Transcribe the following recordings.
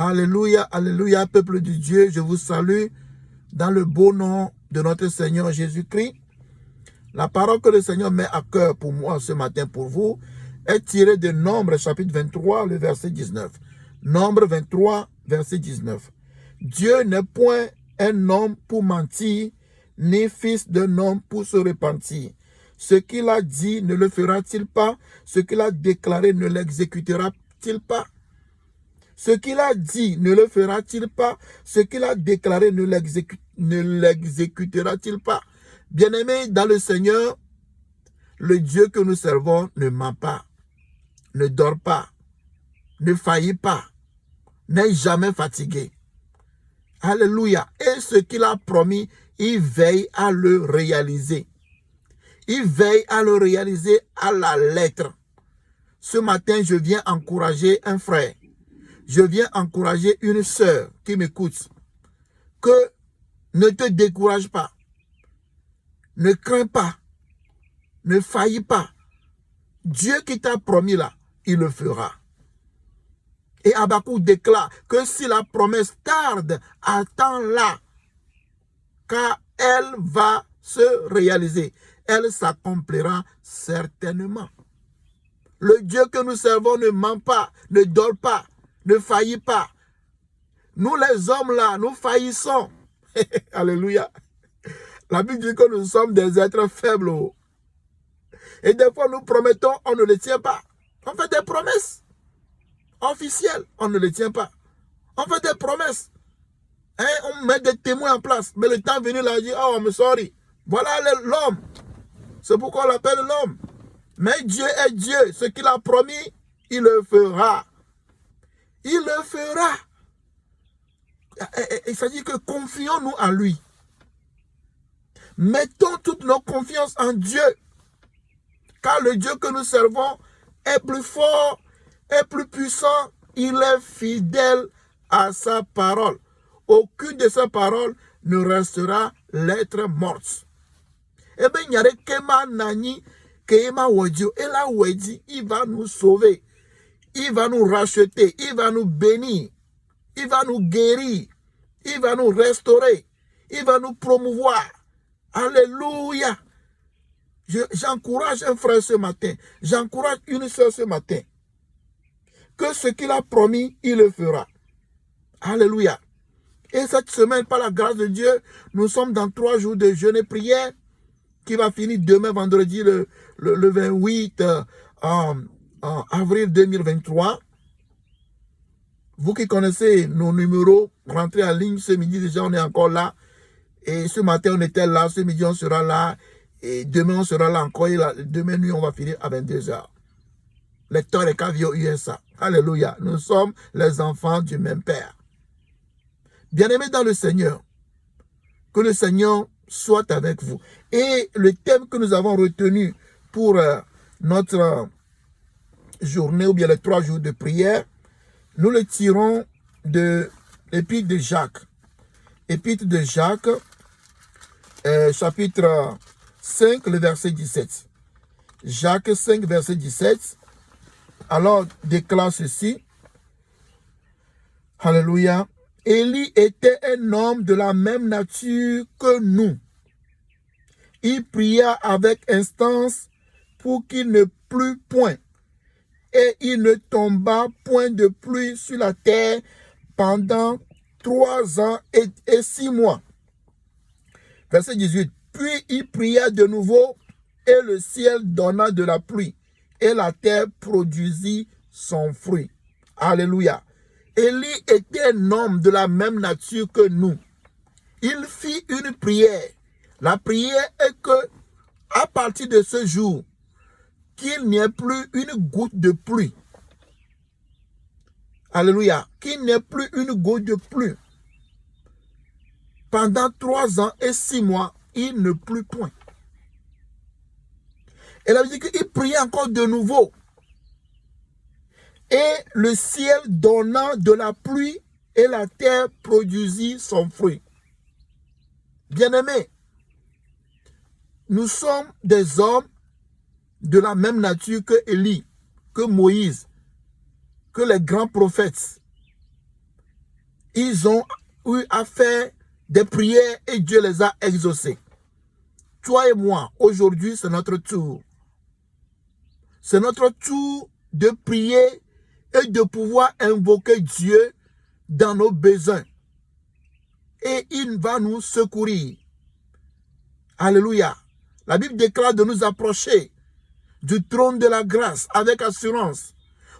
Alléluia, alléluia, peuple de Dieu, je vous salue dans le beau nom de notre Seigneur Jésus-Christ. La parole que le Seigneur met à cœur pour moi ce matin pour vous est tirée de Nombre chapitre 23, le verset 19. Nombre 23, verset 19. Dieu n'est point un homme pour mentir, ni fils d'un homme pour se repentir. Ce qu'il a dit ne le fera-t-il pas? Ce qu'il a déclaré ne l'exécutera-t-il pas? Ce qu'il a dit ne le fera-t-il pas? Ce qu'il a déclaré ne l'exécutera-t-il pas? Bien-aimés dans le Seigneur, le Dieu que nous servons ne ment pas, ne dort pas, ne faillit pas, n'est jamais fatigué. Alléluia. Et ce qu'il a promis, il veille à le réaliser. Il veille à le réaliser à la lettre. Ce matin, je viens encourager un frère. Je viens encourager une sœur qui m'écoute. Que ne te décourage pas. Ne crains pas. Ne faillis pas. Dieu qui t'a promis là, il le fera. Et Habakkuk déclare que si la promesse tarde, attends-la, car elle va se réaliser. Elle s'accomplira certainement. Le Dieu que nous servons ne ment pas, ne dort pas, ne faillit pas. Nous les hommes là, nous faillissons. Alléluia. La Bible dit que nous sommes des êtres faibles. Et des fois nous promettons, on ne les tient pas. On fait des promesses officielles, on ne les tient pas. On fait des promesses. Hein, on met des témoins en place. Mais le temps venu là, on dit, oh, I'm sorry. Voilà l'homme. C'est pourquoi on l'appelle l'homme. Mais Dieu est Dieu. Ce qu'il a promis, il le fera. Il le fera. Il s'agit que confions-nous en lui. Mettons toute nos confiances en Dieu. Car le Dieu que nous servons est plus fort, est plus puissant. Il est fidèle à sa parole. Aucune de ses paroles ne restera lettre morte. Eh bien, il y a des Kema Nani, Kema Wadjo, et là, Wadi, il va nous sauver. Il va nous racheter. Il va nous bénir. Il va nous guérir. Il va nous restaurer. Il va nous promouvoir. Alléluia. J'encourage un frère ce matin. J'encourage une soeur ce matin. Que ce qu'il a promis, il le fera. Alléluia. Et cette semaine, par la grâce de Dieu, nous sommes dans 3 jours de jeûne et prière qui va finir demain, vendredi, le 28 avril 2023. Vous qui connaissez nos numéros, rentrez en ligne ce midi, déjà on est encore là. Et ce matin, on était là, ce midi, on sera là. Et demain, on sera là encore. Et demain, nuit, on va finir à 22h. Lecteur et Cavio USA. Alléluia. Nous sommes les enfants du même Père. Bien-aimés dans le Seigneur, que le Seigneur soit avec vous. Et le thème que nous avons retenu pour notre journée, ou bien les 3 jours de prière, nous le tirons de l'épître de Jacques. Épître de Jacques, chapitre 5, le verset 17. Jacques 5, verset 17. Alors, déclare ceci. Alléluia. Élie était un homme de la même nature que nous. Il pria avec instance pour qu'il ne plût point. Et il ne tomba point de pluie sur la terre pendant 3 ans et 6 mois. Verset 18. Puis il pria de nouveau, et le ciel donna de la pluie, et la terre produisit son fruit. Alléluia. Élie était un homme de la même nature que nous. Il fit une prière. La prière est que, à partir de ce jour, qu'il n'y ait plus une goutte de pluie. Alléluia. Qu'il n'y ait plus une goutte de pluie. Pendant 3 ans et 6 mois, il ne plut point. Et là, il dit qu'il priait encore de nouveau. Et le ciel donna de la pluie et la terre produisit son fruit. Bien-aimés, nous sommes des hommes de la même nature que Élie, que Moïse, que les grands prophètes. Ils ont eu à faire des prières et Dieu les a exaucés. Toi et moi, aujourd'hui, c'est notre tour. C'est notre tour de prier et de pouvoir invoquer Dieu dans nos besoins. Et il va nous secourir. Alléluia. La Bible déclare de nous approcher du trône de la grâce avec assurance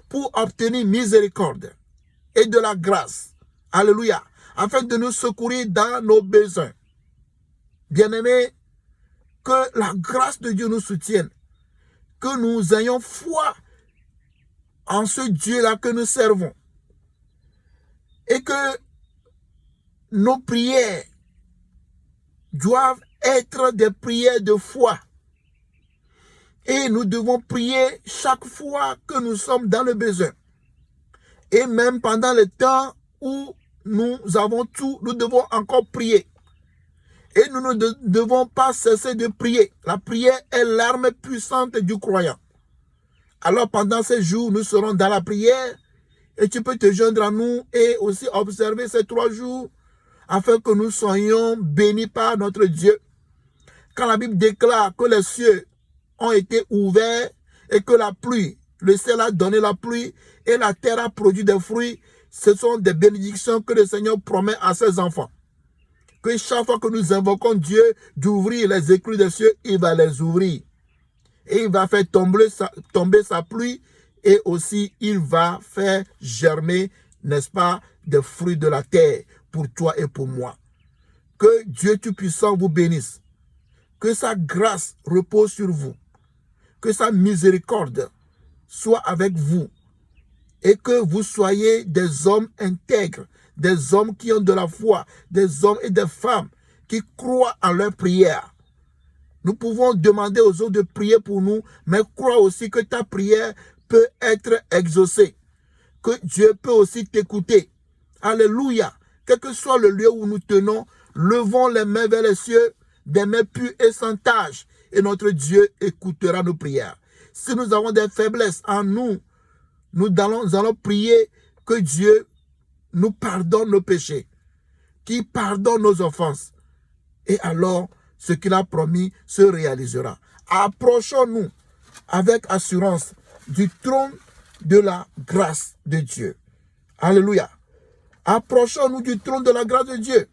pour obtenir miséricorde et de la grâce. Alléluia. Afin de nous secourir dans nos besoins. Bien-aimés, que la grâce de Dieu nous soutienne. Que nous ayons foi en ce Dieu-là que nous servons. Et que nos prières doivent être des prières de foi. Et nous devons prier chaque fois que nous sommes dans le besoin. Et même pendant le temps où nous avons tout, nous devons encore prier. Et nous ne devons pas cesser de prier. La prière est l'arme puissante du croyant. Alors pendant ces jours, nous serons dans la prière. Et tu peux te joindre à nous et aussi observer ces 3 jours afin que nous soyons bénis par notre Dieu. Quand la Bible déclare que les cieux ont été ouverts et que la pluie, le ciel a donné la pluie et la terre a produit des fruits, ce sont des bénédictions que le Seigneur promet à ses enfants. Que chaque fois que nous invoquons Dieu d'ouvrir les écluses des cieux, il va les ouvrir. Et il va faire tomber sa pluie et aussi il va faire germer, n'est-ce pas, des fruits de la terre pour toi et pour moi. Que Dieu Tout-Puissant vous bénisse. Que sa grâce repose sur vous. Que sa miséricorde soit avec vous. Et que vous soyez des hommes intègres, des hommes qui ont de la foi, des hommes et des femmes qui croient en leur prière. Nous pouvons demander aux autres de prier pour nous, mais crois aussi que ta prière peut être exaucée. Que Dieu peut aussi t'écouter. Alléluia. Quel que soit le lieu où nous tenons, levons les mains vers les cieux, des mains pures et sans tache, et notre Dieu écoutera nos prières. Si nous avons des faiblesses en nous, nous allons prier que Dieu nous pardonne nos péchés, qu'il pardonne nos offenses. Et alors, ce qu'il a promis se réalisera. Approchons-nous avec assurance du trône de la grâce de Dieu. Alléluia. Approchons-nous du trône de la grâce de Dieu.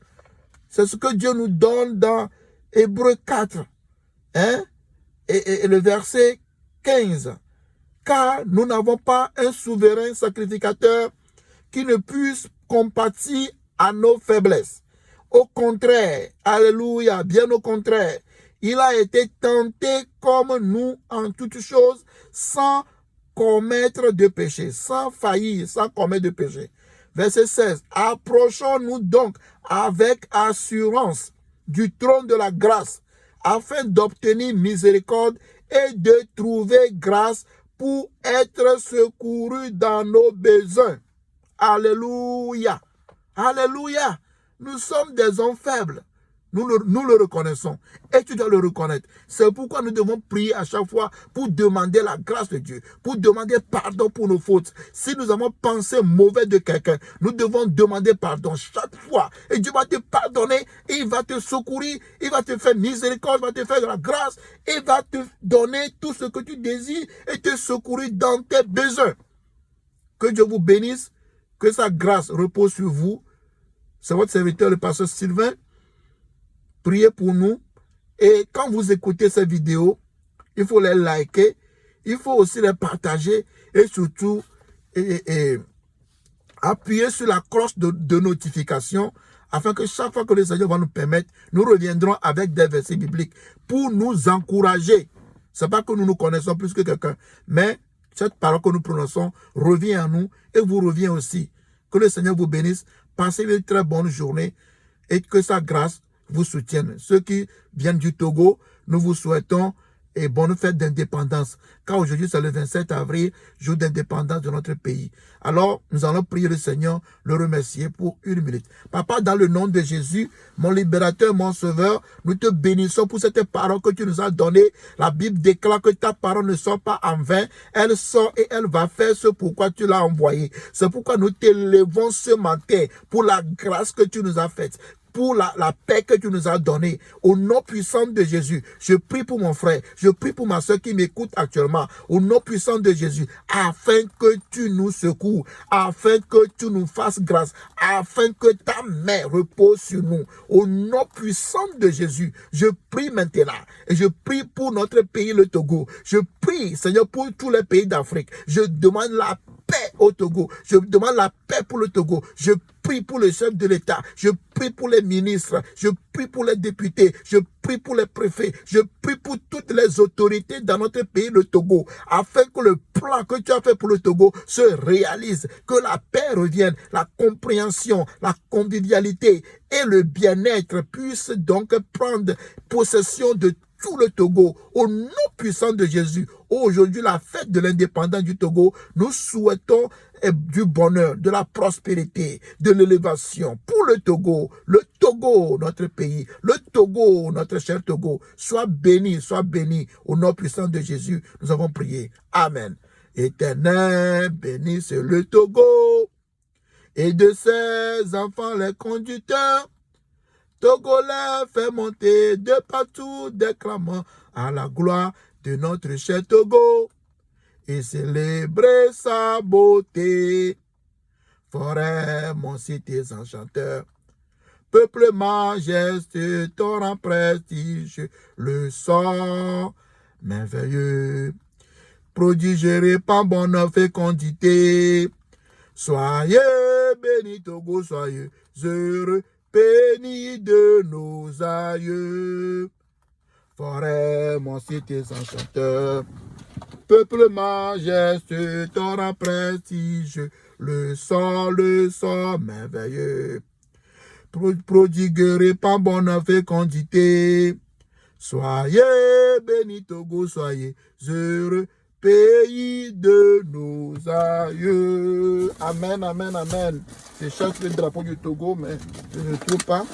C'est ce que Dieu nous donne dans Hébreux 4. Et le verset 15. Car nous n'avons pas un souverain sacrificateur qui ne puisse compatir à nos faiblesses. Au contraire, alléluia, bien au contraire, il a été tenté comme nous en toutes choses sans commettre de péché, sans faillir, sans commettre de péché. Verset 16. Approchons-nous donc avec assurance du trône de la grâce afin d'obtenir miséricorde et de trouver grâce pour être secourus dans nos besoins. Alléluia. Alléluia. Nous sommes des hommes faibles. Nous le reconnaissons. Et tu dois le reconnaître. C'est pourquoi nous devons prier à chaque fois pour demander la grâce de Dieu. Pour demander pardon pour nos fautes. Si nous avons pensé mauvais de quelqu'un, nous devons demander pardon chaque fois. Et Dieu va te pardonner. Et il va te secourir. Il va te faire miséricorde. Il va te faire de la grâce. Il va te donner tout ce que tu désires. Et te secourir dans tes besoins. Que Dieu vous bénisse. Que sa grâce repose sur vous. C'est votre serviteur, le pasteur Sylvain. Priez pour nous. Et quand vous écoutez ces vidéos, il faut les liker. Il faut aussi les partager. Et surtout, appuyer sur la cloche de notification afin que chaque fois que le Seigneur va nous permettre, nous reviendrons avec des versets bibliques pour nous encourager. Ce n'est pas que nous nous connaissons plus que quelqu'un, mais cette parole que nous prononçons revient à nous et vous revient aussi. Que le Seigneur vous bénisse. Passez une très bonne journée et que sa grâce vous soutienne. Ceux qui viennent du Togo, nous vous souhaitons et bonne fête d'indépendance. Car aujourd'hui, c'est le 27 avril, jour d'indépendance de notre pays. Alors, nous allons prier le Seigneur, le remercier pour 1 minute. Papa, dans le nom de Jésus, mon libérateur, mon sauveur, nous te bénissons pour cette parole que tu nous as donnée. La Bible déclare que ta parole ne sort pas en vain. Elle sort et elle va faire ce pourquoi tu l'as envoyée. C'est pourquoi nous t'élevons ce matin pour la grâce que tu nous as faite, pour la paix que tu nous as donnée. Au nom puissant de Jésus, je prie pour mon frère, je prie pour ma soeur qui m'écoute actuellement. Au nom puissant de Jésus, afin que tu nous secours, afin que tu nous fasses grâce, afin que ta main repose sur nous. Au nom puissant de Jésus, je prie maintenant et je prie pour notre pays, le Togo. Je prie, Seigneur, pour tous les pays d'Afrique. Je demande la paix au Togo. Je demande la paix pour le Togo. Je prie pour le chef de l'État. Je prie pour les ministres. Je prie pour les députés. Je prie pour les préfets. Je prie pour toutes les autorités dans notre pays, le Togo, afin que le plan que tu as fait pour le Togo se réalise, que la paix revienne, la compréhension, la convivialité et le bien-être puissent donc prendre possession de tout le Togo, au nom puissant de Jésus. Aujourd'hui, la fête de l'indépendance du Togo, nous souhaitons du bonheur, de la prospérité, de l'élévation pour le Togo, notre pays, le Togo, notre cher Togo. Sois béni, au nom puissant de Jésus. Nous avons prié. Amen. Éternel, bénisse le Togo et de ses enfants les conducteurs. Togolais fait monter de partout des clamants à la gloire de notre cher Togo et célébrer sa beauté. Forêt, mon cité enchanteur, peuple majestueux, torrent prestige, le sang merveilleux, prodigéré par bonheur fécondité. Soyez bénis Togo, soyez heureux, béni de nos aïeux. Forêt, mon cité enchanteur, peuple majestueux, torrent prestige, le sang merveilleux, prodigueré par bonheur fécondité. Soyez bénis Togo, soyez heureux, pays de nos aïeux. Amen, amen, amen. Je cherche le drapeau du Togo, mais je ne trouve pas.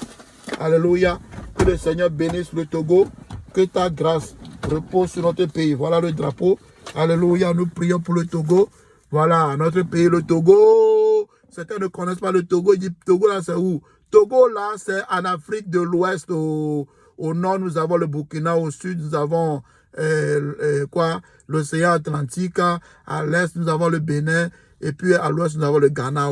Alléluia. Que le Seigneur bénisse le Togo. Que ta grâce repose sur notre pays. Voilà le drapeau. Alléluia. Nous prions pour le Togo. Voilà, notre pays, le Togo. Certains ne connaissent pas le Togo. Ils disent, Togo, là, c'est où? Togo, là, c'est en Afrique de l'Ouest. Au nord, nous avons le Burkina. Au sud, nous avons l'océan Atlantique. À l'est, nous avons le Bénin. Et puis à l'ouest, nous avons le Ghana.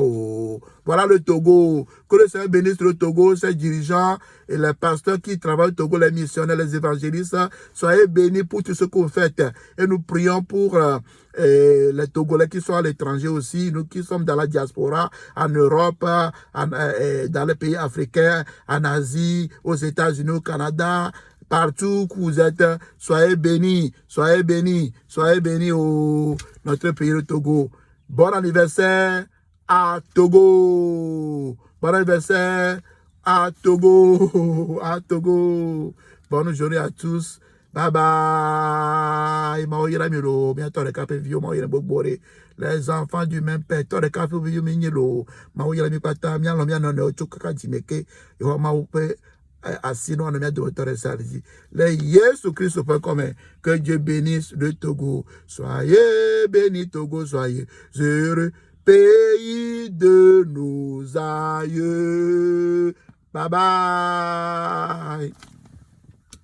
Voilà le Togo. Que le Seigneur bénisse le Togo, ses dirigeants et les pasteurs qui travaillent au Togo, les missionnaires, les évangélistes. Soyez bénis pour tout ce que vous faites. Et nous prions pour les Togolais qui sont à l'étranger aussi, nous qui sommes dans la diaspora, en Europe, dans les pays africains, en Asie, aux États-Unis, au Canada. Partout où vous êtes, soyez bénis, notre pays, le Togo. Bon anniversaire à Togo. Bon anniversaire à Togo. Bonne journée à tous. Bye bye. Les enfants du même père. Asino on a mis de salisi. Les Jésus Christ peut comme que Dieu bénisse le Togo. Soyez bénis Togo, soyez heureux, pays de nos aïeux. Bye bye.